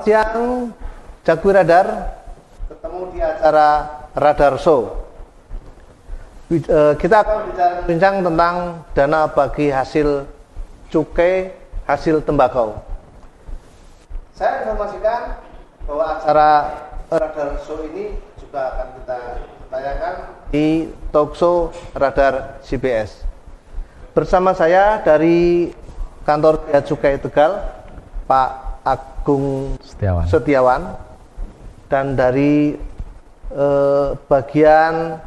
Selamat siang, Jakwi Radar. Ketemu di acara Radar Show. Kita akan bincang tentang dana bagi hasil cukai, hasil tembakau. Saya informasikan bahwa acara Radar Show ini juga akan kita tayangkan di talkshow Radar CBS. Bersama saya dari kantor Bea Cukai Tegal, Pak Agung Setiawan, dan dari bagian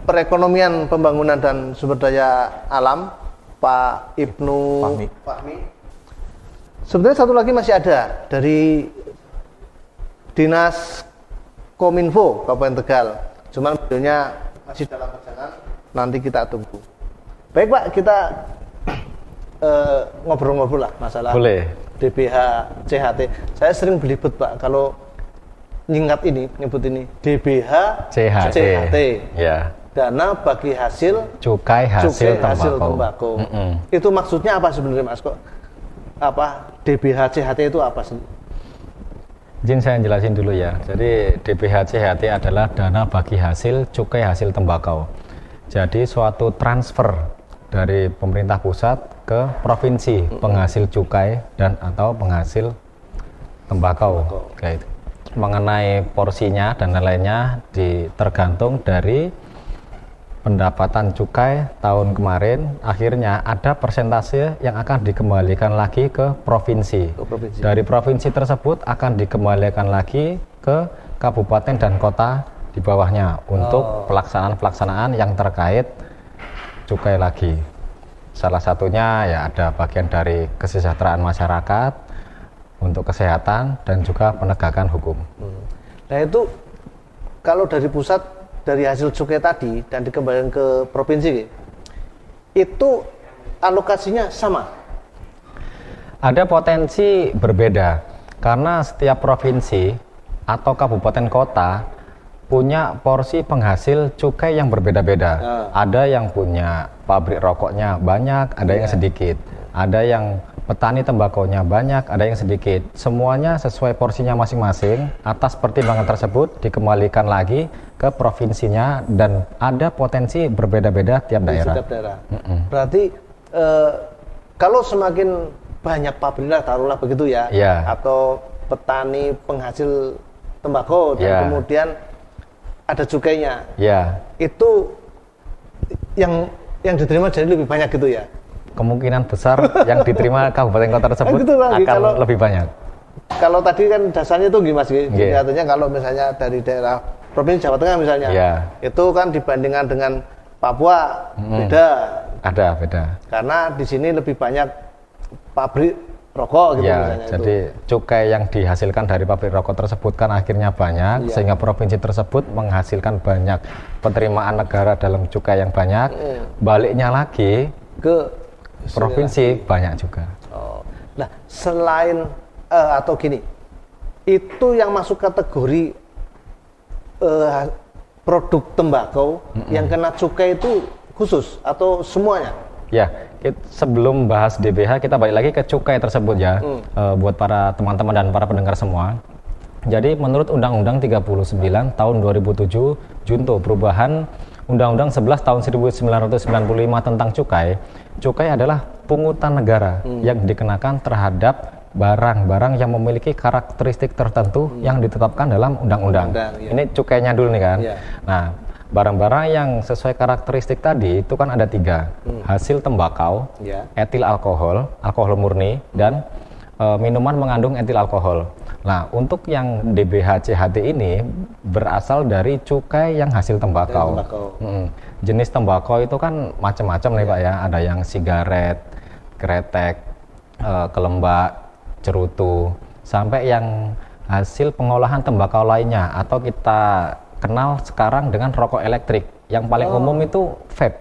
perekonomian pembangunan dan sumber daya alam, Pak Ibnu Fahmi. Sebenarnya satu lagi masih ada dari Dinas Kominfo Kabupaten Tegal, cuman videonya masih dalam perjalanan, nanti kita tunggu. Baik Pak, kita ngobrol-ngobrol lah masalah Boleh. DBH CHT. Saya sering belibet Pak kalau nyebut ini DBH CHT. Ya. Dana bagi hasil cukai hasil tembakau. Itu maksudnya apa sebenarnya Mas? Kok apa DBH CHT itu apa sih? Izin saya jelasin dulu ya. Jadi DBH CHT adalah dana bagi hasil cukai hasil tembakau. Jadi suatu transfer dari pemerintah pusat ke provinsi penghasil cukai dan atau penghasil tembakau. Kayak itu. Mengenai porsinya dan lainnya tergantung dari pendapatan cukai tahun kemarin, akhirnya ada persentase yang akan dikembalikan lagi ke provinsi. Dari provinsi tersebut akan dikembalikan lagi ke kabupaten dan kota di bawahnya untuk pelaksanaan yang terkait cukai lagi. Salah satunya ya ada bagian dari kesejahteraan masyarakat, untuk kesehatan dan juga penegakan hukum. Nah itu kalau dari pusat, dari hasil cukai tadi dan dikembalikan ke provinsi, itu alokasinya sama? Ada potensi berbeda karena setiap provinsi atau kabupaten kota punya porsi penghasil cukai yang berbeda-beda. Ada yang punya pabrik rokoknya banyak, ada yang sedikit. Ada yang petani tembakonya banyak, ada yang sedikit. Semuanya sesuai porsinya masing-masing. Atas pertimbangan tersebut dikembalikan lagi ke provinsinya dan ada potensi berbeda-beda tiap daerah. Berarti kalau semakin banyak pabrik lah, taruhlah begitu ya, atau petani penghasil tembakau dan kemudian ada cukainya, itu yang diterima jadi lebih banyak gitu ya? Kemungkinan besar yang diterima kabupaten kota tersebut gitu, akan lebih banyak. Kalau tadi kan dasarnya itu gimana sih? Artinya kalau misalnya dari daerah provinsi Jawa Tengah misalnya, itu kan dibandingkan dengan Papua beda. Ada beda. Karena di sini lebih banyak pabrik rokok gitu misalnya. Jadi cukai yang dihasilkan dari pabrik rokok tersebut kan akhirnya banyak, sehingga provinsi tersebut menghasilkan banyak penerimaan negara dalam cukai yang banyak. Baliknya lagi ke provinsi banyak juga. Nah, selain atau gini, itu yang masuk kategori produk tembakau yang kena cukai itu khusus atau semuanya? Ya, sebelum bahas DBH kita balik lagi ke cukai tersebut ya, buat para teman-teman dan para pendengar semua. Jadi menurut Undang-Undang 39 tahun 2007 Junto perubahan Undang-Undang 11 tahun 1995 tentang cukai adalah pungutan negara yang dikenakan terhadap barang-barang yang memiliki karakteristik tertentu yang ditetapkan dalam undang-undang. Ini cukainya dulu nih kan. Nah, barang-barang yang sesuai karakteristik tadi itu kan ada 3. Hasil tembakau, etil alkohol, alkohol murni, dan minuman mengandung etil alkohol. Nah, untuk yang DBH CHT ini berasal dari cukai yang hasil tembakau. Jenis tembakau itu kan macam-macam nih Pak ya. Ada yang sigaret, kretek, kelembak, cerutu, sampai yang hasil pengolahan tembakau lainnya atau kita kenal sekarang dengan rokok elektrik. Yang paling umum itu vape.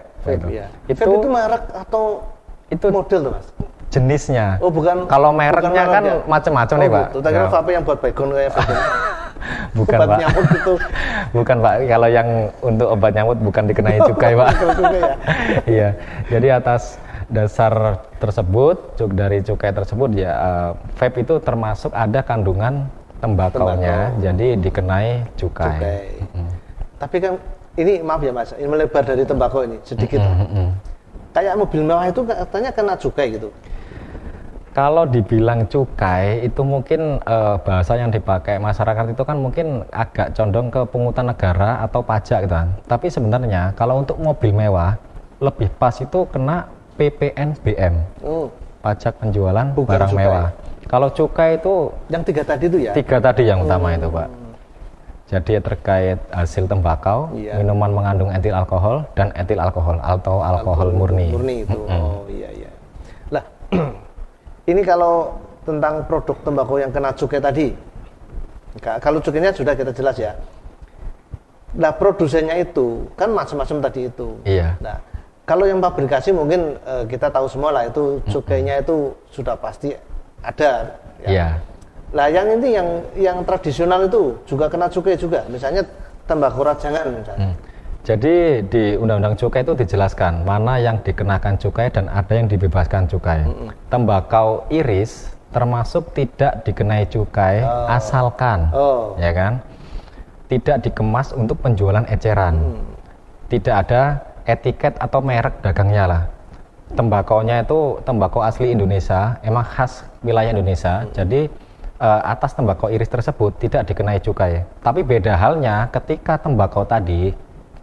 Itu merek atau itu model tuh Mas? Jenisnya. Bukan. Kalau mereknya kan macam-macam nih Pak. Itu kira vape yang buat baygon kayak vape. Bukan obat Pak. nyamuk itu. Bukan Pak. Kalau yang untuk obat nyamuk bukan dikenai cukai Pak. Iya. Jadi atas dasar tersebut, dari cukai tersebut ya vape itu termasuk ada kandungan tembakaunya, jadi dikenai cukai. Tapi kan ini maaf ya Mas, ini melebar dari tembakau ini sedikit. Kayak mobil mewah itu katanya kena cukai gitu. Kalau dibilang cukai itu mungkin bahasa yang dipakai masyarakat itu kan mungkin agak condong ke pungutan negara atau pajak gitu kan. Tapi sebenarnya kalau untuk mobil mewah lebih pas itu kena PPNBM, pajak penjualan barang cukai. Mewah. Kalau cukai itu yang 3 tadi itu ya? 3 tadi yang utama itu Pak. Jadi terkait hasil tembakau, minuman mengandung etil alkohol dan etil alkohol atau alkohol murni. Murni itu. Oh iya. Lah ini kalau tentang produk tembakau yang kena cukai tadi, kalau cukainya sudah kita jelas ya. Nah produsennya itu kan macam-macam tadi itu. Iya. Nah kalau yang pabrikasi mungkin kita tahu semua lah itu cukainya itu sudah pasti ada. Ya. Iya. Nah yang ini yang tradisional itu juga kena cukai juga, misalnya tembakau rajangan misalnya. Jadi di Undang-Undang Cukai itu dijelaskan mana yang dikenakan cukai dan ada yang dibebaskan cukai. Tembakau iris termasuk tidak dikenai cukai asalkan, ya kan, tidak dikemas untuk penjualan eceran, tidak ada etiket atau merek dagangnya lah. Tembakaunya itu tembakau asli Indonesia, emang khas wilayah Indonesia. Jadi atas tembakau iris tersebut tidak dikenai cukai. Tapi beda halnya ketika tembakau tadi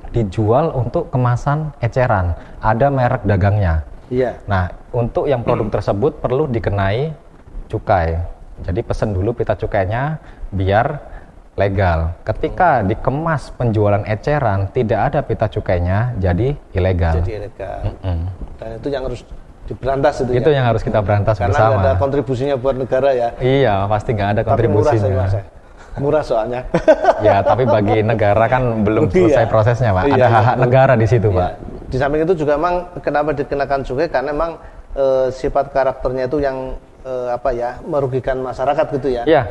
dijual untuk kemasan eceran, ada merek dagangnya. Iya. Nah, untuk yang produk tersebut perlu dikenai cukai. Jadi pesen dulu pita cukainya biar legal. Ketika dikemas penjualan eceran tidak ada pita cukainya, jadi ilegal. Jadi ilegal. Dan itu yang harus diberantas itu. Itu yang harus kita berantas karena bersama. Karena ada kontribusinya buat negara ya. Iya, pasti nggak ada kontribusinya. Murah soalnya. Ya, tapi bagi negara kan belum selesai prosesnya, Pak. Ada hak-hak negara di situ, Pak. Di samping itu juga memang kenapa dikenakan cukai karena memang sifat karakternya itu yang merugikan masyarakat gitu ya. Iya.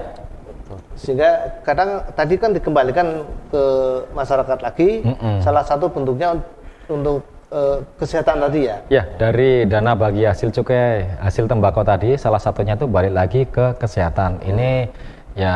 Sehingga kadang tadi kan dikembalikan ke masyarakat lagi. Salah satu bentuknya untuk kesehatan tadi ya. Ya, dari dana bagi hasil cukai, hasil tembakau tadi salah satunya itu balik lagi ke kesehatan. Ini ya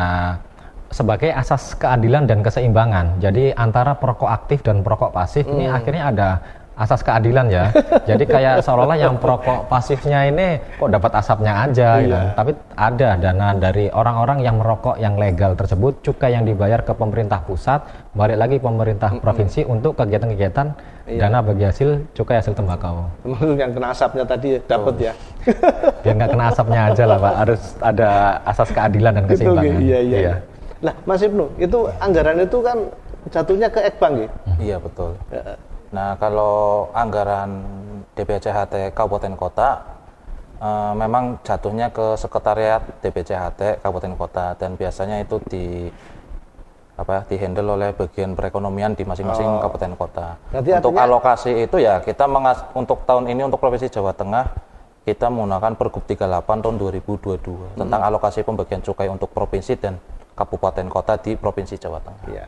sebagai asas keadilan dan keseimbangan. Jadi antara perokok aktif dan perokok pasif ini akhirnya ada asas keadilan ya. Jadi kayak seolah-olah yang perokok pasifnya ini kok dapat asapnya aja gitu. Tapi ada dana dari orang-orang yang merokok yang legal tersebut, cukai yang dibayar ke pemerintah pusat, balik lagi pemerintah provinsi untuk kegiatan-kegiatan dana bagi hasil cukai hasil tembakau. Termasuk yang kena asapnya tadi dapat ya. Biar nggak kena asapnya aja lah Pak, harus ada asas keadilan dan keseimbangan. Iya. Nah, Mas Ibnu, itu anggaran itu kan jatuhnya ke Ekbang ya? Iya, betul. Nah, kalau anggaran DPCHT Kabupaten Kota memang jatuhnya ke Sekretariat DPCHT Kabupaten Kota dan biasanya itu dihandle oleh bagian perekonomian di masing-masing kabupaten kota. Berarti untuk alokasi itu ya kita untuk tahun ini untuk Provinsi Jawa Tengah kita menggunakan Pergub 38 tahun 2022 tentang alokasi pembagian cukai untuk provinsi dan kabupaten kota di Provinsi Jawa Tengah. Iya.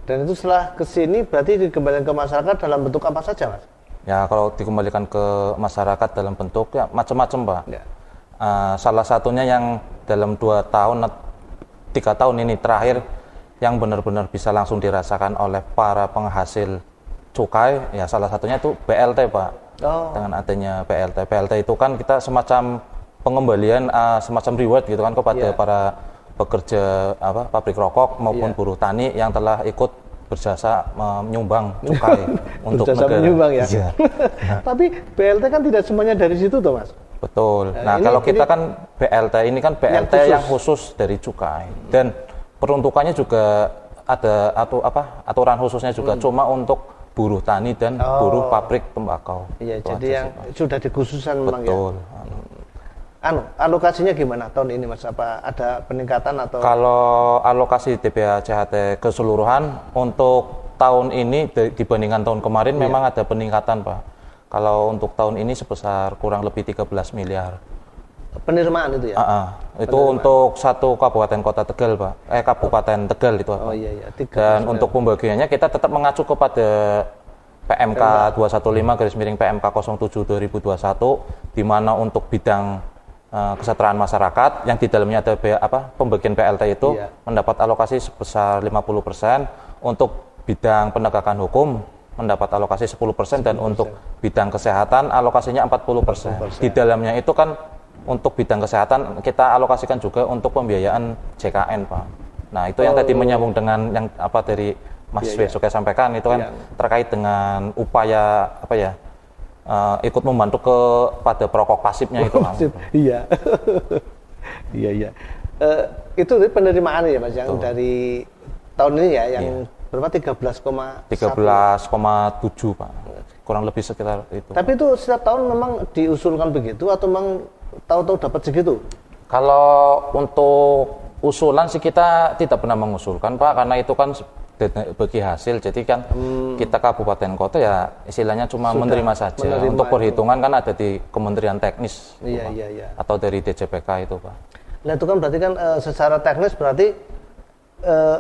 Dan itu setelah ke sini berarti dikembalikan ke masyarakat dalam bentuk apa saja, Mas? Ya, kalau dikembalikan ke masyarakat dalam bentuk ya macam-macam, Pak. Ya. Salah satunya yang dalam 2 tahun, 3 tahun ini terakhir yang benar-benar bisa langsung dirasakan oleh para penghasil cukai, ya salah satunya itu BLT, Pak. Dengan adanya BLT. BLT itu kan kita semacam pengembalian, semacam reward gitu kan kepada para pekerja pabrik rokok maupun buruh tani yang telah ikut berjasa menyumbang cukai untuk berjasa negara. Menyumbang ya. Tapi BLT kan tidak semuanya dari situ toh, Mas. Betul. Nah, kalau kita kan BLT ini kan BLT yang khusus dari cukai dan peruntukannya juga ada aturan khususnya juga cuma untuk buruh tani dan buruh pabrik tembakau. Iya, jadi yang sudah dikhususkan memang ya. Betul. Alokasinya gimana tahun ini, Mas? Apa ada peningkatan atau? Kalau alokasi DPCHT keseluruhan untuk tahun ini dibandingkan tahun kemarin memang ada peningkatan, Pak. Kalau untuk tahun ini sebesar kurang lebih 13 miliar. Penerimaan itu ya? Itu untuk satu kabupaten kota Tegal, Pak. Kabupaten Tegal itu. Oh iya. Dan untuk pembagiannya kita tetap mengacu kepada PMK 215/PMK 07/2021, di mana untuk bidang kesejahteraan masyarakat yang di dalamnya ada pembagian BLT itu mendapat alokasi sebesar 50%, untuk bidang penegakan hukum mendapat alokasi 10%, dan untuk bidang kesehatan alokasinya 40%. Di dalamnya itu kan untuk bidang kesehatan kita alokasikan juga untuk pembiayaan JKN, Pak. Nah, itu yang tadi menyambung dengan yang dari Mas Wesuke sampaikan itu kan terkait dengan upaya ikut membantu kepada perokok pasifnya itu. Iya. Iya. Itu penerimaan ya Mas yang dari tahun ini ya yang berapa 13,7 Pak. Kurang lebih sekitar itu. Tapi itu setiap tahun memang diusulkan begitu atau memang tahu-tahu dapat segitu? Kalau untuk usulan sih kita tidak pernah mengusulkan Pak, karena itu kan bagi hasil, jadi kan kita kabupaten kota ya istilahnya cuma menerima saja. Untuk perhitungan kan ada di Kementerian Teknis atau dari DJPK itu Pak. Nah itu kan berarti kan secara teknis berarti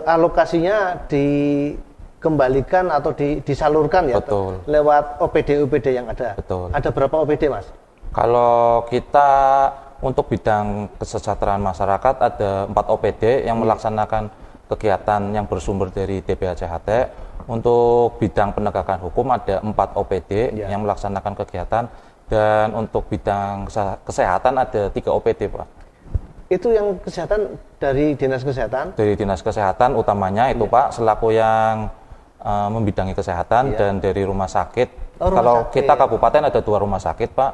alokasinya dikembalikan atau disalurkan ya. Betul. Lewat OPD yang ada. Betul. Ada berapa OPD Mas? Kalau kita untuk bidang kesejahteraan masyarakat ada 4 OPD yang melaksanakan kegiatan yang bersumber dari DPHCHT. Untuk bidang penegakan hukum ada 4 OPD yang melaksanakan kegiatan, dan untuk bidang kesehatan ada 3 OPD Pak. Itu yang kesehatan dari Dinas Kesehatan? Dari Dinas Kesehatan utamanya itu Pak, selaku yang membidangi kesehatan, dan dari rumah sakit. Kalau kita kabupaten ada 2 rumah sakit Pak,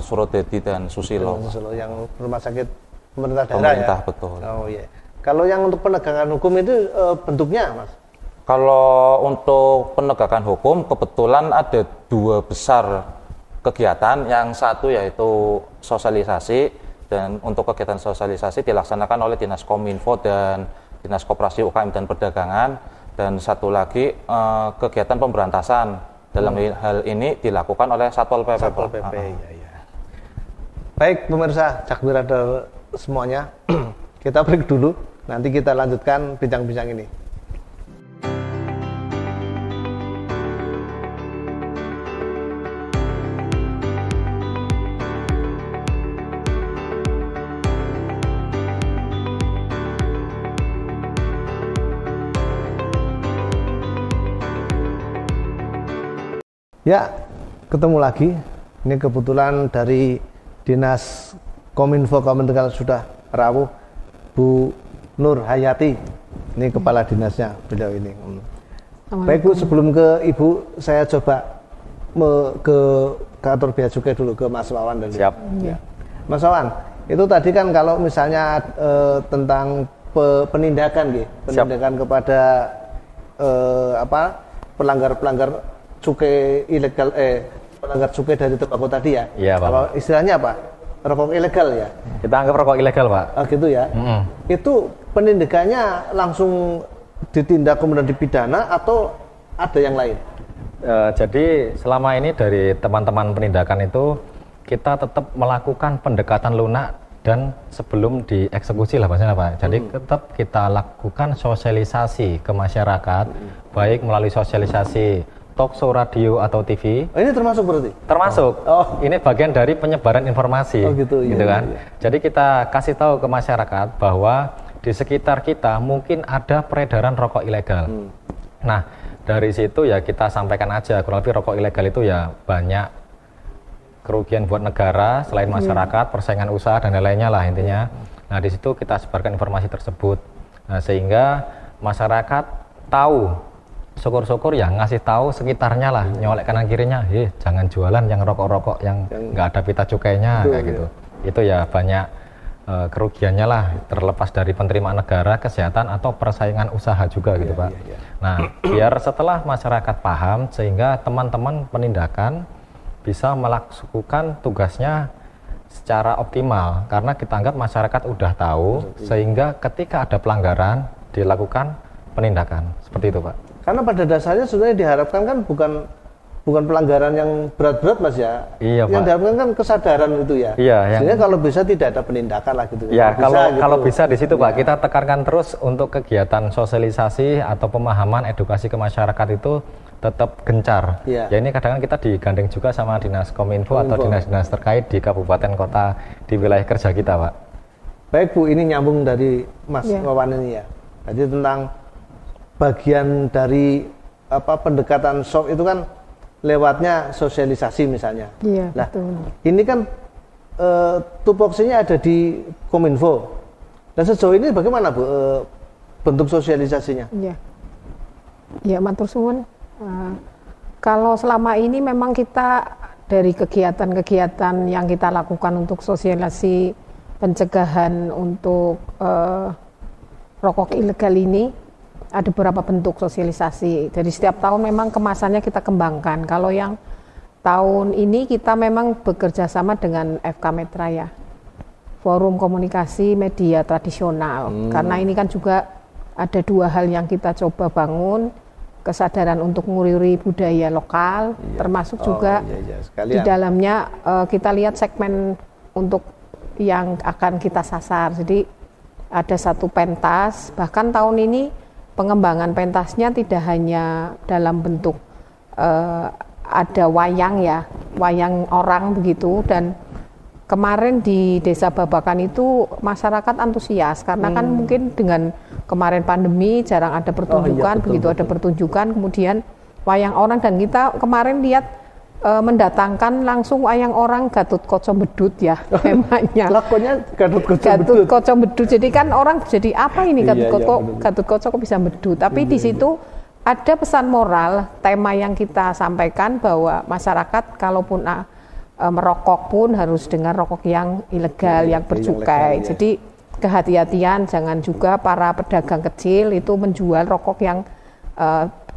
Surodadi dan Susilo. Yang rumah sakit pemerintah daerah pemerintah ya? Betul. Oh iya. Kalau yang untuk penegakan hukum itu bentuknya Mas? Kalau untuk penegakan hukum kebetulan ada 2 besar kegiatan. Yang satu yaitu sosialisasi, dan untuk kegiatan sosialisasi dilaksanakan oleh Dinas Kominfo dan Dinas Koperasi UKM dan Perdagangan. Dan satu lagi kegiatan pemberantasan. Dalam hal ini dilakukan oleh Satpol PP. Satpol PP. Baik pemirsa Jakbirader semuanya, kita break dulu. Nanti kita lanjutkan bincang-bincang ini. Ya, ketemu lagi. Ini kebetulan dari Dinas Kominfo Kementerian sudah rawuh, Bu Nur Hayati, ini kepala dinasnya beliau ini. Baik Bu, sebelum ke Ibu, saya coba ke kantor Bea Cukai dulu, ke Mas Wawan dulu. Siap. Ya. Mas Wawan, itu tadi kan kalau misalnya tentang penindakan, penindakan kepada pelanggar cukai ilegal, pelanggar cukai dari tembakau tadi ya. Iya Pak. Apa, istilahnya apa? Rokok ilegal ya? Kita anggap rokok ilegal Pak. Oh gitu ya. Itu penindakannya langsung ditindak kemudian dipidana atau ada yang lain? Jadi selama ini dari teman-teman penindakan itu kita tetap melakukan pendekatan lunak dan sebelum dieksekusi lah maksudnya Pak. Jadi tetap kita lakukan sosialisasi ke masyarakat, baik melalui sosialisasi talkshow, radio atau TV. Oh, ini termasuk berarti? Termasuk. Oh, ini bagian dari penyebaran informasi. Oh gitu. Gitu kan. Iya. Jadi kita kasih tahu ke masyarakat bahwa di sekitar kita mungkin ada peredaran rokok ilegal. Nah, dari situ ya kita sampaikan aja, kurang lebih rokok ilegal itu ya banyak kerugian buat negara selain masyarakat, persaingan usaha dan lain-lainnya lah intinya. Nah, di situ kita sebarkan informasi tersebut. Nah, sehingga masyarakat tahu. Syukur-syukur ya ngasih tahu sekitarnya lah, nyolek kanan kirinya, jangan jualan yang rokok-rokok yang nggak ada pita cukainya kayak gitu. Itu ya banyak kerugiannya lah, terlepas dari penerimaan negara, kesehatan atau persaingan usaha juga gitu Pak. Nah, biar setelah masyarakat paham sehingga teman-teman penindakan bisa melakukan tugasnya secara optimal, karena kita anggap masyarakat udah tahu sehingga ketika ada pelanggaran dilakukan penindakan seperti itu Pak. Karena pada dasarnya sebenarnya diharapkan kan bukan pelanggaran yang berat-berat Mas ya. Iya, yang Pak. diharapkan kan kesadaran itu ya. Iya, sehingga kalau bisa tidak ada penindakan lah gitu. Ya, kalau bisa di situ Pak, kita tekankan terus untuk kegiatan sosialisasi atau pemahaman edukasi ke masyarakat itu tetap gencar. Ya ini kadang-kadang kita digandeng juga sama Dinas Kominfo atau dinas-dinas terkait di kabupaten kota di wilayah kerja kita, Pak. Baik Bu, ini nyambung dari Mas Wawan ini ya. Jadi tentang bagian dari pendekatan soft itu kan lewatnya sosialisasi misalnya. Iya, nah, betul. Ini kan tupoksinya ada di Kominfo. Dan sejauh ini bagaimana Bu bentuk sosialisasinya? Iya. Ya, matur suwun. Kalau selama ini memang kita dari kegiatan-kegiatan yang kita lakukan untuk sosialisasi pencegahan untuk rokok ilegal ini ada beberapa bentuk sosialisasi. Jadi setiap tahun memang kemasannya kita kembangkan. Kalau yang tahun ini kita memang bekerja sama dengan FK Metraya, Forum Komunikasi Media Tradisional. Karena ini kan juga ada dua hal yang kita coba bangun, kesadaran untuk nguri-nguri budaya lokal, termasuk juga di dalamnya kita lihat segmen untuk yang akan kita sasar. Jadi ada satu pentas, bahkan tahun ini pengembangan pentasnya tidak hanya dalam bentuk ada wayang ya, wayang orang begitu, dan kemarin di Desa Babakan itu masyarakat antusias karena kan mungkin dengan kemarin pandemi jarang ada pertunjukan, begitu ada pertunjukan kemudian wayang orang, dan kita kemarin lihat mendatangkan langsung wayang orang Gatot Kaca Medhut ya temanya. Lakonnya Gatot Kaca Medhut. Jadi kan orang jadi apa ini Gatot Kaca kok bisa medhut. Tapi di situ ada pesan moral, tema yang kita sampaikan bahwa masyarakat kalaupun merokok pun harus dengan rokok yang ilegal, yang bercukai. Jadi kehati-hatian, jangan juga para pedagang kecil itu menjual rokok yang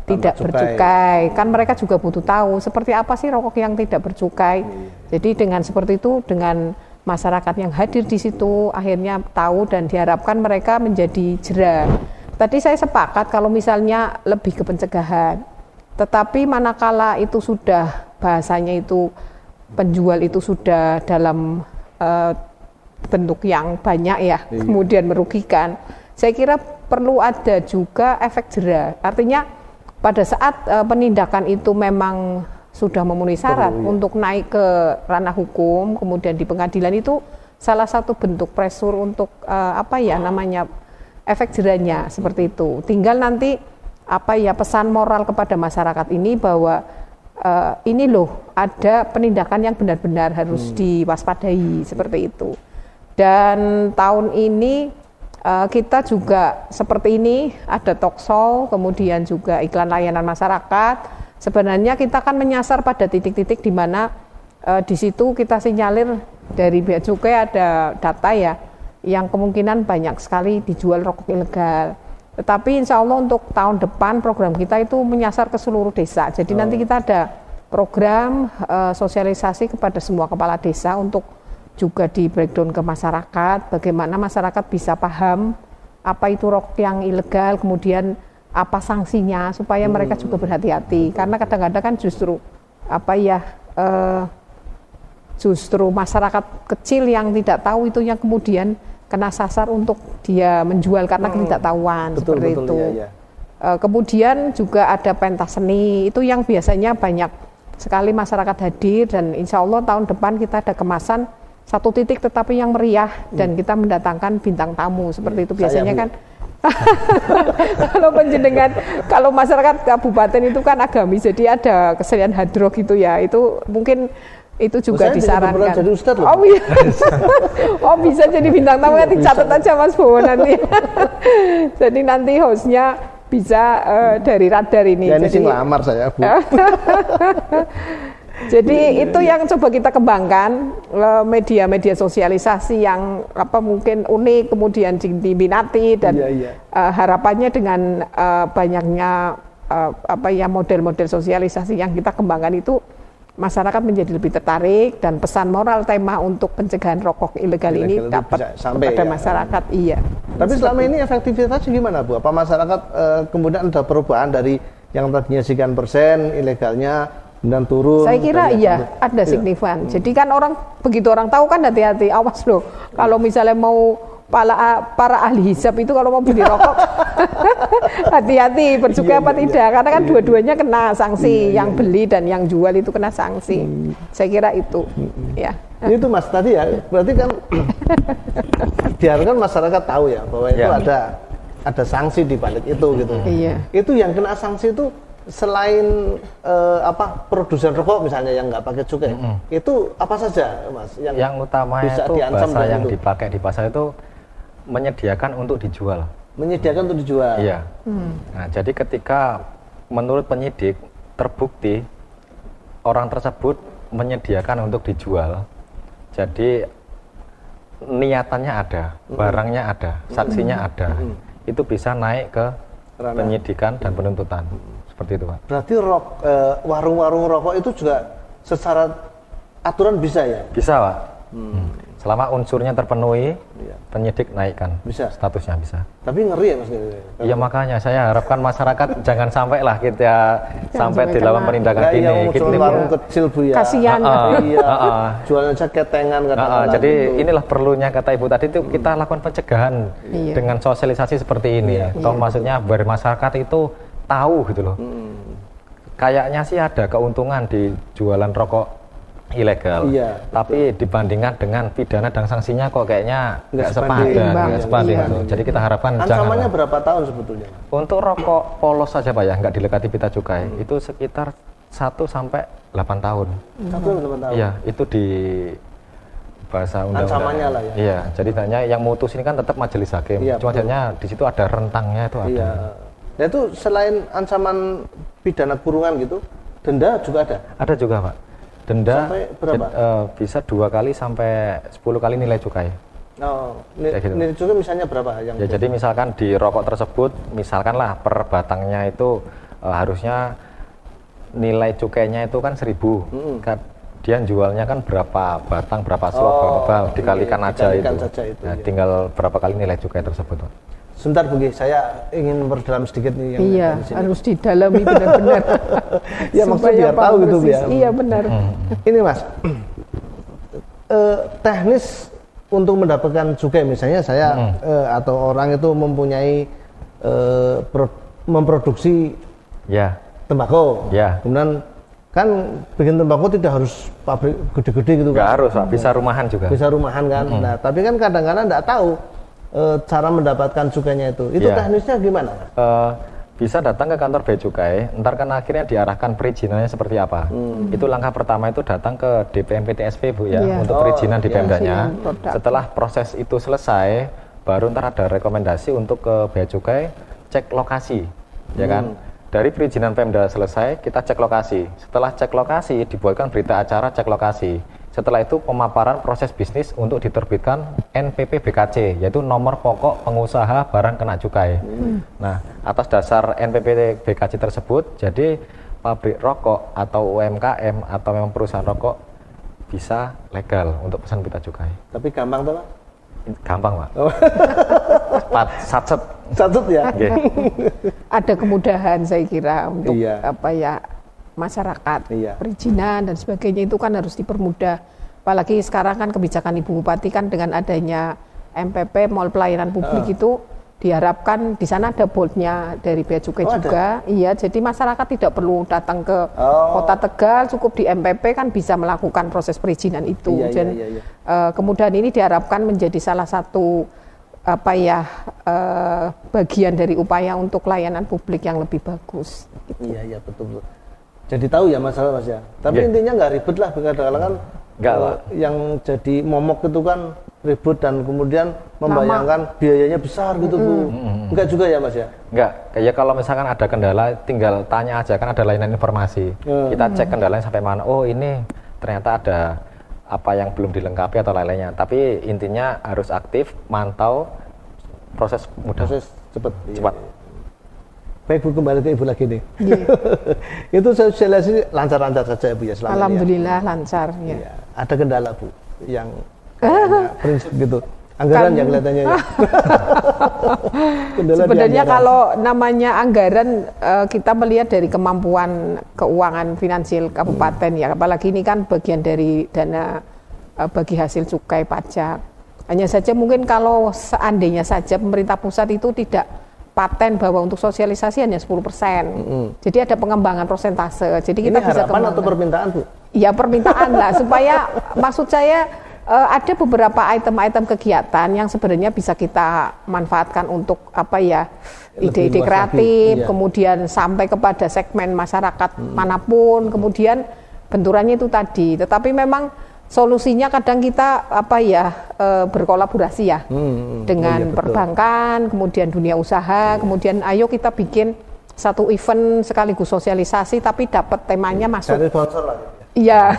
tidak bercukai. Kan mereka juga butuh tahu seperti apa sih rokok yang tidak bercukai. Jadi dengan seperti itu, dengan masyarakat yang hadir di situ akhirnya tahu dan diharapkan mereka menjadi jera. Tadi saya sepakat kalau misalnya lebih ke pencegahan. Tetapi manakala itu sudah bahasanya itu penjual itu sudah dalam bentuk yang banyak ya, kemudian merugikan. Saya kira perlu ada juga efek jera. Artinya pada saat penindakan itu memang sudah memenuhi syarat untuk naik ke ranah hukum, kemudian di pengadilan itu salah satu bentuk pressure untuk efek jeranya seperti itu. Tinggal nanti pesan moral kepada masyarakat ini bahwa ini loh ada penindakan yang benar-benar harus diwaspadai seperti itu. Dan tahun ini kita juga seperti ini ada talkshow, kemudian juga iklan layanan masyarakat. Sebenarnya kita akan menyasar pada titik-titik di mana di situ kita sinyalir dari Bea Cukai ada data ya, yang kemungkinan banyak sekali dijual rokok ilegal. Tetapi insya Allah untuk tahun depan program kita itu menyasar ke seluruh desa. Jadi nanti kita ada program sosialisasi kepada semua kepala desa untuk juga di breakdown ke masyarakat, bagaimana masyarakat bisa paham apa itu rokok yang ilegal, kemudian apa sanksinya supaya mereka juga berhati-hati. Karena kadang-kadang kan justru justru masyarakat kecil yang tidak tahu itu yang kemudian kena sasar untuk dia menjual karena ketidaktahuan seperti itu. Ya. Kemudian juga ada pentas seni itu yang biasanya banyak sekali masyarakat hadir, dan insya Allah tahun depan kita ada kemasan satu titik tetapi yang meriah dan kita mendatangkan bintang tamu seperti itu biasanya kan. Kalau penjenengan, kalau masyarakat kabupaten itu kan agamis, jadi ada kesenian hadroh gitu ya, itu mungkin itu juga disarankan. Jadi Ustadz loh. Oh iya. Oh bisa jadi bintang tamu, nanti catat aja Mas Bowo nanti. Jadi nanti hostnya bisa dari radar ini. Ya, ini sih ngelamar saya Bu. Jadi itu yang coba kita kembangkan, media-media sosialisasi yang mungkin unik kemudian diminati, dan harapannya dengan banyaknya model-model sosialisasi yang kita kembangkan itu masyarakat menjadi lebih tertarik, dan pesan moral tema untuk pencegahan rokok ilegal ini dapat sampai kepada masyarakat. Iya. Tapi selama ini efektivitasnya gimana Bu? Apa masyarakat kemudian ada perubahan dari yang tadinya sekian persen ilegalnya dan turun? Saya kira iya ada signifikan. Jadi kan begitu orang tahu kan hati-hati, awas loh kalau misalnya mau para ahli hisab itu kalau mau beli rokok hati-hati bercukai apa tidak, karena kan dua-duanya kena sanksi, yang beli dan yang jual itu kena sanksi. Saya kira itu ya. Itu Mas tadi ya, berarti kan diharapkan masyarakat tahu ya bahwa itu ada sanksi di balik itu gitu. Itu yang kena sanksi itu selain produsen rokok misalnya yang nggak pakai cukai, itu apa saja Mas yang utama bisa itu bahasa yang itu dipakai di pasar itu menyediakan untuk dijual. Menyediakan untuk dijual. Iya. Nah, jadi ketika menurut penyidik terbukti orang tersebut menyediakan untuk dijual, jadi niatannya ada, barangnya ada, saksinya ada, itu bisa naik ke penyidikan dan penuntutan. Seperti itu, Pak. Berarti warung-warung rokok itu juga secara aturan bisa ya? Bisa, Pak. Selama unsurnya terpenuhi, penyidik naikkan statusnya bisa. Tapi ngeri ya Mas? Iya, makanya saya harapkan masyarakat jangan sampai lah kita sampai dilakukan penindakan gini. Kita warung kecil Bu ya. Kasihan. Jualan aja ketengan jadi inilah perlunya kata Ibu tadi itu kita lakukan pencegahan dengan sosialisasi seperti ini. Maksudnya biar masyarakat itu tahu gitu loh. Kayaknya sih ada keuntungan di jualan rokok ilegal, tapi dibandingkan dengan pidana dan sanksinya kok kayaknya nggak sebanding. Jadi kita harapkan ancamannya berapa tahun sebetulnya? Untuk rokok polos saja Pak ya, nggak dilekati pita cukai, itu sekitar 1 sampai 8 tahun. 1 sampai 8 tahun? Iya, itu di bahasa undang-undang. Ancamannya lah ya? Iya, jadi hanya yang mutus ini kan tetap majelis hakim, cuma hanya di situ ada rentangnya itu ada. Nah itu selain ancaman pidana kurungan gitu, denda juga ada? Ada juga Pak. Denda sampai berapa? Bisa 2 kali sampai 10 kali nilai cukai. Nilai cukai misalnya berapa? Jadi misalkan di rokok tersebut, misalkanlah per batangnya itu harusnya nilai cukainya itu kan 1.000. Dia jualnya kan berapa batang, berapa slot, berapa dikalikan aja itu. Tinggal berapa kali nilai cukai tersebut. Sebentar Bu, saya ingin memperdalam sedikit nih. Harus didalami benar-benar. Ya maksudnya biar tahu gitu ya. Iya benar. Ini Mas, teknis untuk mendapatkan cukai misalnya saya atau orang itu mempunyai memproduksi tembakau. Kemudian kan bikin tembakau tidak harus pabrik gede-gede gitu. Nggak harus, Pak. Bisa rumahan juga. Bisa rumahan kan. Nah tapi kan kadang-kadang nggak tahu cara mendapatkan cukainya itu teknisnya gimana? Bisa datang ke kantor bea cukai, ntar kan akhirnya diarahkan perizinannya seperti apa. Itu langkah pertama itu datang ke DPMPTSP Bu ya, untuk perizinan di Pemdanya. Setelah proses itu selesai, baru ntar ada rekomendasi untuk ke bea cukai cek lokasi, ya kan? Dari perizinan Pemda selesai, kita cek lokasi. Setelah cek lokasi, dibuatkan berita acara cek lokasi. Setelah itu pemaparan proses bisnis untuk diterbitkan NPP BKC, yaitu nomor pokok pengusaha barang kena cukai. Nah, atas dasar NPP BKC tersebut, jadi pabrik rokok atau UMKM atau memang perusahaan rokok bisa legal untuk pesan pita cukai. Tapi gampang tuh Pak? Gampang Pak. Satset ya. Ada kemudahan saya kira untuk masyarakat, perizinan dan sebagainya itu kan harus dipermudah. Apalagi sekarang kan kebijakan Ibu Bupati kan dengan adanya MPP Mall Pelayanan Publik itu diharapkan di sana ada boardnya dari Bea Cukai juga. Ada? Iya, jadi masyarakat tidak perlu datang ke Kota Tegal, cukup di MPP kan bisa melakukan proses perizinan itu. Kemudian ini diharapkan menjadi salah satu bagian dari upaya untuk layanan publik yang lebih bagus. Gitu. Iya betul. Jadi tahu ya masalah Mas ya. Tapi intinya nggak ribet lah, kadang-kadang kan yang jadi momok itu kan ribut dan kemudian membayangkan biayanya besar gitu Bu. Enggak juga ya Mas ya? Enggak, kayak kalau misalkan ada kendala tinggal tanya aja, kan ada layanan informasi. Kita cek kendalanya sampai mana. Oh ini ternyata ada apa yang belum dilengkapi atau lain-lainnya. Tapi intinya harus aktif, mantau, proses mudah. Proses cepat. Baik Bu, kembali ke Ibu lagi nih. Itu sosialisasi lancar-lancar saja Bu ya selama Alhamdulillah lancar ya. Ada kendala Bu yang prinsip gitu. Anggaran yang kelihatannya ya. Sebenarnya kalau namanya anggaran kita melihat dari kemampuan keuangan finansial kabupaten ya, apalagi ini kan bagian dari dana bagi hasil cukai pajak. Hanya saja mungkin kalau seandainya saja pemerintah pusat itu tidak paten bahwa untuk sosialisasi hanya 10%. Jadi ada pengembangan persentase. Jadi kita ini bisa harapan atau permintaan, Bu? Ya permintaan lah, supaya maksud saya ada beberapa item-item kegiatan yang sebenarnya bisa kita manfaatkan untuk apa ya, ide-ide kreatif, kemudian sampai kepada segmen masyarakat manapun, kemudian benturannya itu tadi. Tetapi memang solusinya kadang kita apa ya, berkolaborasi ya dengan perbankan, kemudian dunia usaha, kemudian ayo kita bikin satu event sekaligus sosialisasi tapi dapat temanya masuk. Cari sponsor lah. Iya,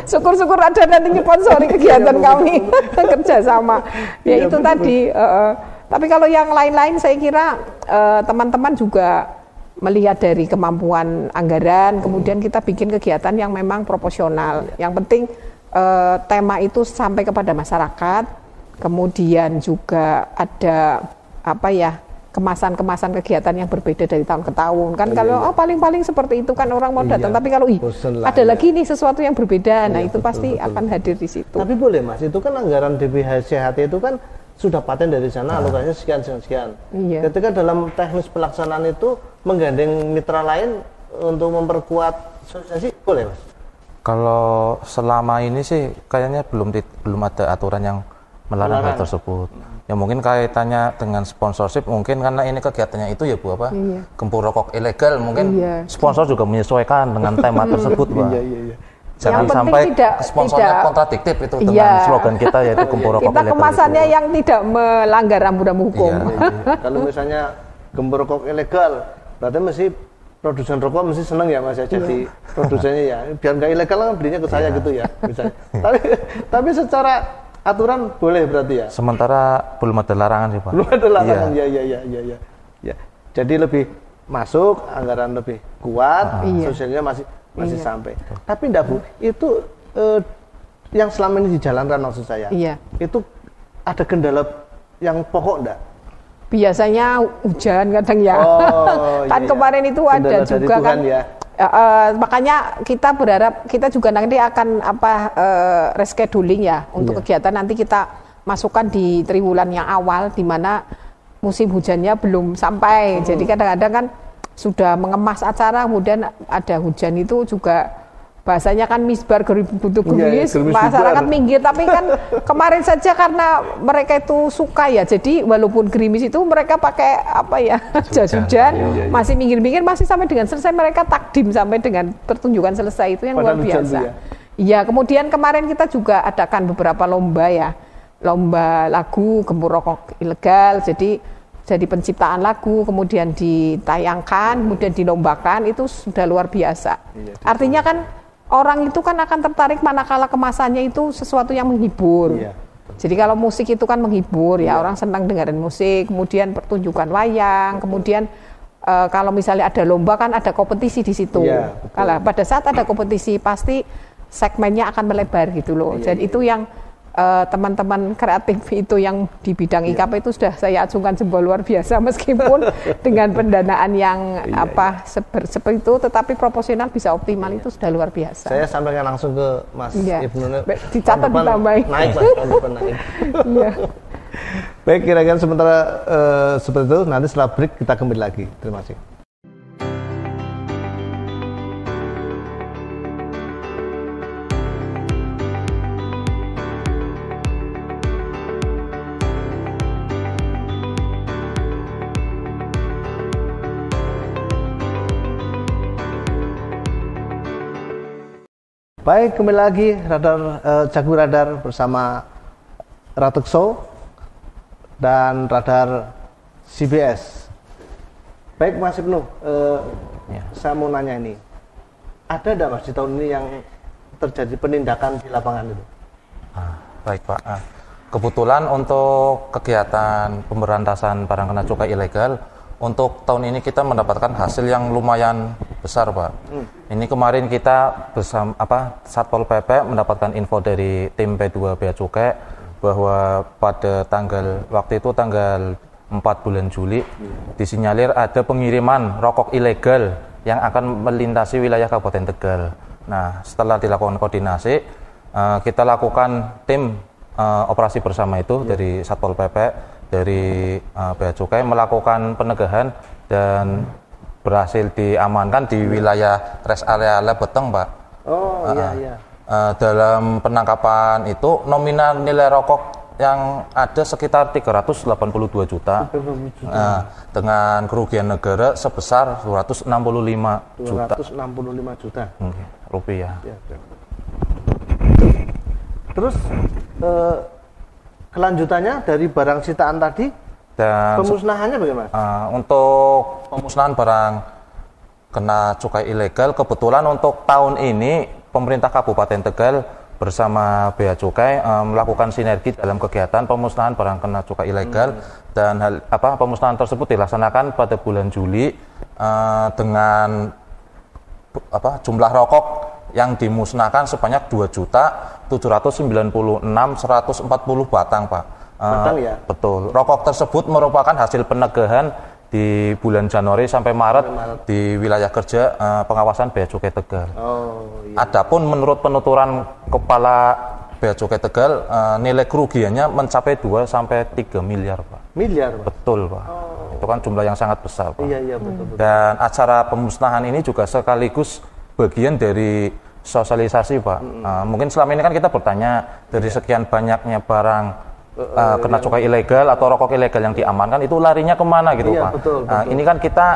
syukur-syukur ada nanti sponsori kegiatan kami kerjasama. Ya itu tadi. Tapi kalau yang lain-lain saya kira teman-teman juga melihat dari kemampuan anggaran, kemudian kita bikin kegiatan yang memang proporsional. Yang penting tema itu sampai kepada masyarakat, kemudian juga ada apa ya, kemasan-kemasan kegiatan yang berbeda dari tahun ke tahun kan. Kalau paling-paling seperti itu kan orang mau datang, tapi kalau ada lagi nih sesuatu yang berbeda, nah itu pasti akan hadir di situ. Tapi boleh Mas, itu kan anggaran DBHCHT itu kan sudah paten dari sana, alokasinya sekian. Ketika dalam teknis pelaksanaan itu menggandeng mitra lain untuk memperkuat sosialisasi, boleh Mas? Kalau selama ini sih kayaknya belum ada aturan yang melarang hal tersebut. Ya mungkin kaitannya dengan sponsorship, mungkin karena ini kegiatannya itu ya Bu apa? Gembur rokok ilegal, mungkin sponsor juga menyesuaikan dengan tema tersebut, Pak. Jangan sampai sponsornya kontradiktif itu dengan slogan kita yaitu gembur rokok ilegal. Kita kemasannya yang tidak melanggar rambu-rambu hukum. Kalau misalnya gembur rokok ilegal, berarti mesti produsen rokok mesti seneng ya Mas ya, jadi produsennya ya biar nggak ilegal kan belinya ke saya gitu ya misalnya. Tapi secara aturan boleh berarti ya? Sementara belum ada larangan sih Pak. Belum ada larangan, ya. Jadi lebih masuk, anggaran lebih kuat, sosialnya masih sampai. Tapi enggak Bu, itu yang selama ini dijalankan maksud saya, itu ada kendala yang pokok enggak? Biasanya hujan kadang ya. Kemarin itu ada juga kan. Makanya kita berharap kita juga nanti akan rescheduling ya untuk kegiatan, nanti kita masukkan di triwulan yang awal di mana musim hujannya belum sampai. Jadi kadang-kadang kan sudah mengemas acara kemudian ada hujan, itu juga bahasanya kan misbar butuh gemis, masyarakat minggir. Tapi kan kemarin saja karena mereka itu suka ya, jadi walaupun gerimis itu mereka pakai jas hujan, masih minggir-minggir, masih sampai dengan selesai mereka takdim sampai dengan pertunjukan selesai, itu yang luar biasa. Iya, kemudian kemarin kita juga adakan beberapa lomba ya, lomba lagu gembur rokok ilegal, jadi penciptaan lagu kemudian ditayangkan, kemudian dilombakan, itu sudah luar biasa. Artinya kan orang itu kan akan tertarik manakala kemasannya itu sesuatu yang menghibur. Jadi kalau musik itu kan menghibur ya, orang senang dengerin musik, kemudian pertunjukan wayang, kemudian kalau misalnya ada lomba kan ada kompetisi di situ. Kalau pada saat ada kompetisi pasti segmennya akan melebar gitu loh. Jadi itu yang teman-teman kreatif itu yang di bidang IKP itu sudah saya acungkan jempol luar biasa, meskipun dengan pendanaan yang seperti itu, tetapi proporsional bisa optimal, itu sudah luar biasa. Saya sampaikan langsung ke Mas Ibnu. Dicatat ditambahin. Naik Mas, naik. Baik, kira-kira sementara seperti itu, nanti setelah break kita kembali lagi. Terima kasih. Baik, kembali lagi Jago Radar bersama Ratukso dan Radar CBS. Baik Mas Ibnu, saya mau nanya ini, ada enggak Mas di tahun ini yang terjadi penindakan di lapangan itu? Baik Pak, kebetulan untuk kegiatan pemberantasan barang kena cukai ilegal, untuk tahun ini kita mendapatkan hasil yang lumayan besar Pak. Ini kemarin kita bersama Satpol PP mendapatkan info dari tim P2 Bea Cukai bahwa pada waktu itu tanggal 4 bulan Juli disinyalir ada pengiriman rokok ilegal yang akan melintasi wilayah Kabupaten Tegal. Nah, setelah dilakukan koordinasi, kita lakukan tim operasi bersama itu dari Satpol PP, dari Bea Cukai melakukan penegahan dan berhasil diamankan di wilayah rest area Lebeteng, Pak. Oh iya. Dalam penangkapan itu nominal nilai rokok yang ada sekitar 382 juta. Dengan kerugian negara sebesar 265 juta. Rupiah. Ya. Terus kelanjutannya dari barang sitaan tadi dan pemusnahannya bagaimana? Untuk pemusnahan barang kena cukai ilegal, kebetulan untuk tahun ini pemerintah Kabupaten Tegal bersama Bea Cukai melakukan sinergi dalam kegiatan pemusnahan barang kena cukai ilegal dan pemusnahan tersebut dilaksanakan pada bulan Juli dengan jumlah rokok yang dimusnahkan sebanyak 2.796.140 batang, Pak. Batang ya? Betul. Rokok tersebut merupakan hasil penegahan di bulan Januari sampai Maret di wilayah kerja pengawasan Bea Cukai Tegal. Adapun menurut penuturan Kepala Bea Cukai Tegal, nilai kerugiannya mencapai 2 sampai 3 miliar, Pak. Miliar, Pak? Betul, Pak. Itu kan jumlah yang sangat besar, Pak. Iya, betul. Dan acara pemusnahan ini juga sekaligus bagian dari sosialisasi, Pak. Mungkin selama ini kan kita bertanya dari sekian banyaknya barang kena cukai ilegal atau rokok ilegal yang diamankan itu larinya kemana gitu, Pak. Betul. Ini kan kita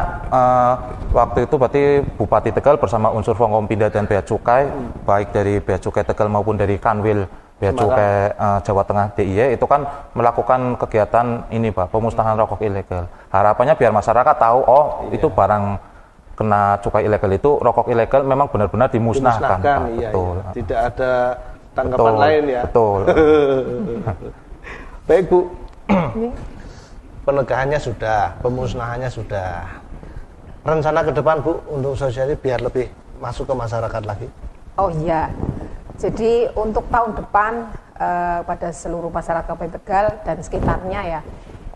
waktu itu berarti Bupati Tegal bersama unsur Forkompinda dan Bea Cukai, baik dari Bea Cukai Tegal maupun dari Kanwil Bea Cukai Jawa Tengah DIY itu kan melakukan kegiatan ini, Pak, pemusnahan rokok ilegal. Harapannya biar masyarakat tahu itu barang kena cukai ilegal itu rokok ilegal memang benar-benar dimusnahkan, Pak. Betul. Tidak ada tanggapan lain ya. Betul. Baik, Bu. Penegahannya sudah, pemusnahannya sudah. Rencana ke depan, Bu, untuk sosialisasi biar lebih masuk ke masyarakat lagi. Oh iya. Jadi untuk tahun depan pada seluruh masyarakat Kabupaten Tegal dan sekitarnya ya.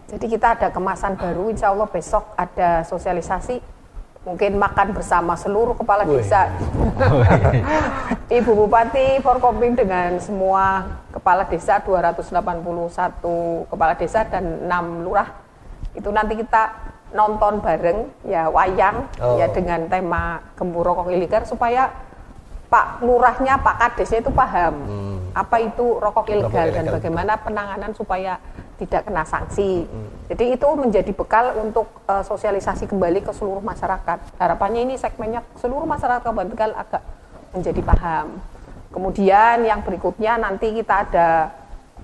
Jadi kita ada kemasan baru, insya Allah besok ada sosialisasi. Mungkin makan bersama seluruh kepala desa. Ibu Bupati, Forkompim dengan semua kepala desa, 281 kepala desa dan 6 lurah. Itu nanti kita nonton bareng ya wayang ya dengan tema Gembur Rokok Ilegal supaya Pak Lurahnya, Pak Kadesnya itu paham apa itu rokok ilegal dan bagaimana penanganan supaya tidak kena sanksi. Jadi itu menjadi bekal untuk sosialisasi kembali ke seluruh masyarakat. Harapannya ini segmennya seluruh masyarakat Kabupaten Tegal agak menjadi paham. Kemudian yang berikutnya nanti kita ada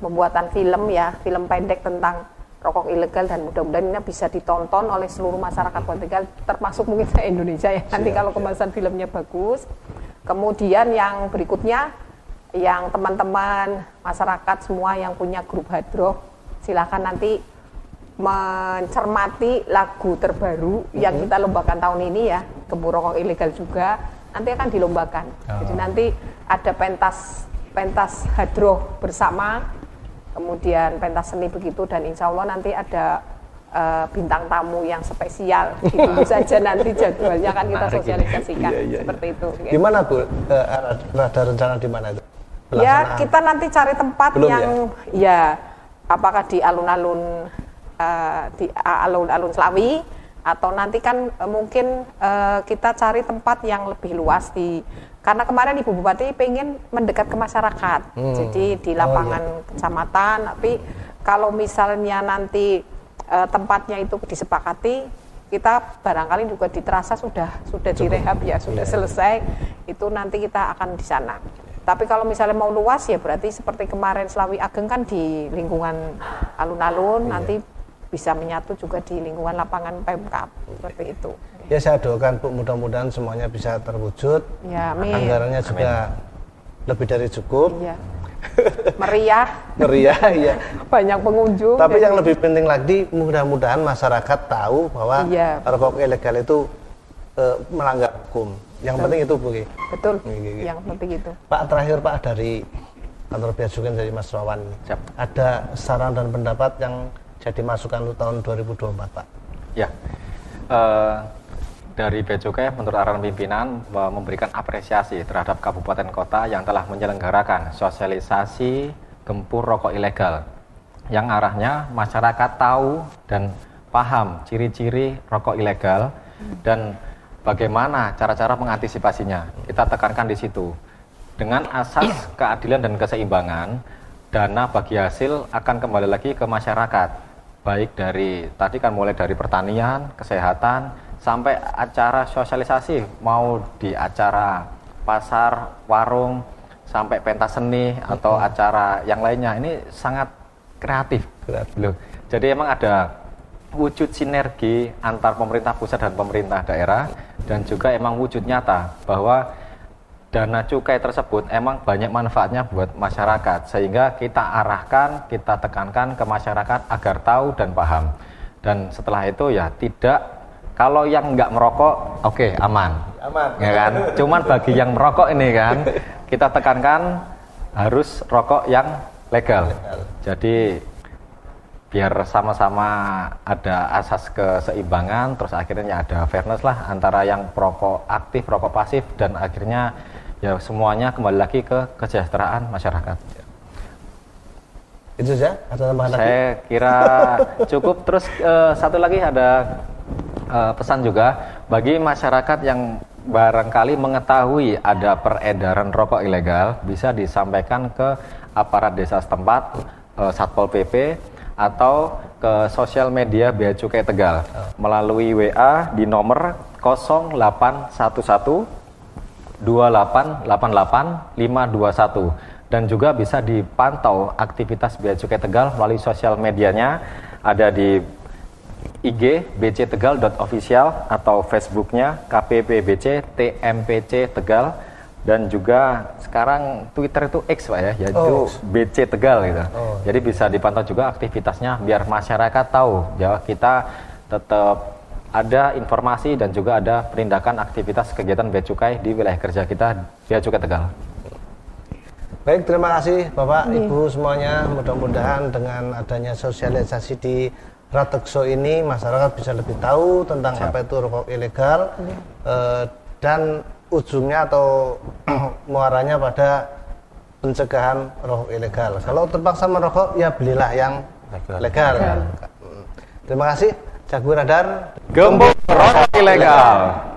pembuatan film ya, film pendek tentang rokok ilegal dan mudah-mudahan ini bisa ditonton oleh seluruh masyarakat Kabupaten Tegal, termasuk mungkin se-Indonesia ya. Nanti kalau kemasan filmnya bagus. Kemudian yang berikutnya yang teman-teman masyarakat semua yang punya grup hadroh silakan nanti mencermati lagu terbaru yang kita lombakan tahun ini ya, Gembur Rokok Ilegal juga nanti akan dilombakan. Jadi nanti ada pentas hadroh bersama, kemudian pentas seni begitu, dan insya Allah nanti ada bintang tamu yang spesial. Ditunggu saja nanti jadwalnya kan kita sosialisasikan seperti itu. Di mana, Bu? Ada rencana di mana itu? Ya kita nanti cari tempat yang ya apakah di alun-alun alun-alun Slawi atau nanti kan mungkin kita cari tempat yang lebih luas karena kemarin Ibu Bupati pengen mendekat ke masyarakat. Jadi di lapangan kecamatan, tapi kalau misalnya nanti tempatnya itu disepakati, kita barangkali juga di Terasa sudah direhab ya, sudah selesai, itu nanti kita akan di sana. Tapi kalau misalnya mau luas ya berarti seperti kemarin Slawi Ageng kan di lingkungan alun-alun, nanti bisa menyatu juga di lingkungan lapangan Pemkab seperti itu. Ya saya doakan Bu, mudah-mudahan semuanya bisa terwujud. Ya, anggarannya juga lebih dari cukup. Ya. Meriah, iya. Banyak pengunjung. Tapi yang lebih penting lagi, mudah-mudahan masyarakat tahu bahwa rokok ilegal itu melanggar hukum. Yang penting itu, Bu. Betul. Yang penting itu. Pak, terakhir Pak, dari kantor Bea Cukai dari Mas Rawan, ada saran dan pendapat yang jadi masukan untuk tahun 2024, Pak? Ya. Dari Bea Cukai menurut arahan pimpinan memberikan apresiasi terhadap kabupaten kota yang telah menyelenggarakan sosialisasi Gempur Rokok Ilegal, yang arahnya masyarakat tahu dan paham ciri-ciri rokok ilegal dan bagaimana cara-cara mengantisipasinya. Kita tekankan di situ. Dengan asas keadilan dan keseimbangan, dana bagi hasil akan kembali lagi ke masyarakat. Baik dari, tadi kan mulai dari pertanian, kesehatan, sampai acara sosialisasi, mau di acara pasar, warung, sampai pentas seni atau acara yang lainnya. Ini sangat kreatif. Loh. Jadi emang ada wujud sinergi antar pemerintah pusat dan pemerintah daerah, dan juga emang wujud nyata bahwa dana cukai tersebut emang banyak manfaatnya buat masyarakat, sehingga kita arahkan, kita tekankan ke masyarakat agar tahu dan paham. Dan setelah itu ya tidak, kalau yang nggak merokok oke, aman ya kan. Cuman bagi yang merokok ini kan kita tekankan harus rokok yang legal. Jadi biar sama-sama ada asas keseimbangan, terus akhirnya ada fairness lah antara yang perokok aktif, perokok pasif, dan akhirnya ya semuanya kembali lagi ke kesejahteraan masyarakat. Itu saja? Ada tambahan lagi? Saya kira cukup. Terus satu lagi ada pesan juga bagi masyarakat yang barangkali mengetahui ada peredaran rokok ilegal, bisa disampaikan ke aparat desa setempat, Satpol PP, atau ke sosial media Bea Cukai Tegal melalui WA di nomor 0811 2888 521, dan juga bisa dipantau aktivitas Bea Cukai Tegal melalui sosial medianya, ada di IG bctegal.official atau Facebooknya KPPBC TMPC Tegal, dan juga sekarang Twitter itu X Pak ya, yaitu BC Tegal gitu. Jadi bisa dipantau juga aktivitasnya biar masyarakat tahu ya, kita tetap ada informasi dan juga ada penindakan aktivitas kegiatan Bea Cukai di wilayah kerja kita, Bea Cukai Tegal. Baik, terima kasih Bapak, Ibu semuanya. Mudah-mudahan dengan adanya sosialisasi di Ratekso ini masyarakat bisa lebih tahu tentang apa itu rokok ilegal, dan ujungnya atau muaranya pada pencegahan rokok ilegal. Kalau terpaksa merokok, ya belilah yang legal. Terima kasih. Jago Radar. Gembur Rokok Ilegal.